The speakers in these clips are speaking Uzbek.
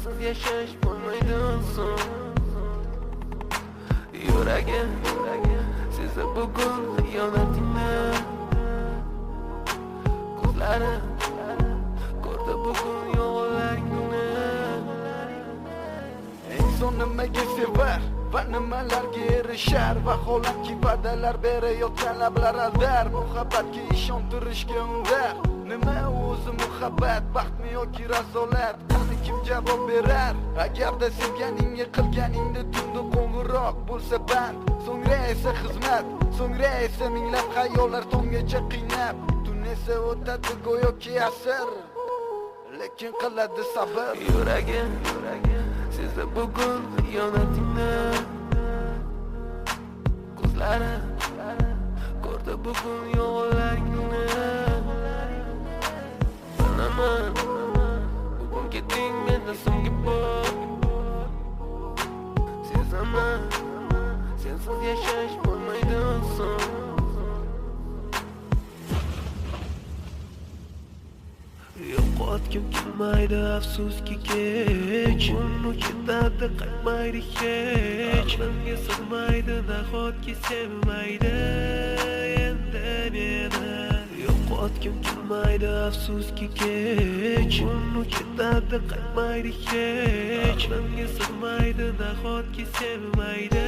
sensiz yashash bo'lmaydi so'ng. Yuragim sezdi bugun xiyonatingni, ko'zlari ko'rdi bugun yolg'onlaringni. Inson nimaga sevar va nimalarga erishar, vaholanki va'dalar berayotgan lablar aldar, muhabbatga ishontirishga undar. Nima o'zi muhabbat, baxtmi yoki razolat? Qani kim javob berar? Agarda sevganingga qilganingda tunda qo'ng'iroq bo'lsa band, so'ngra esa xizmat, so'ngra esa minglab xayollar tonggacha qiynab, tun esa o'tadi go'yoki asr, lekin qiladi sabr. Yuragim sezdi bugun xiyonatingni, ko'zlari ko'rdi bugun yolg'onlaringni. Bilaman bugun ketding mendan so'nggi bor, sezaman sensiz yashash bo'lmaydi so'ng. Yo'qotgim kelmaydi afsuski kech, uni ketadi qaytmaydi hech. Menga sig'maydi nahotki sevmaydi endi meni. Yo'qotgim kelmaydi afsuski kech, uni ketadi qaytmaydi hech. Menga sig'maydi nahotki sevmaydi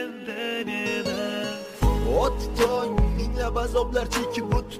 endi meni. O'tdi tong, minglab azoblar chekib o'tdi,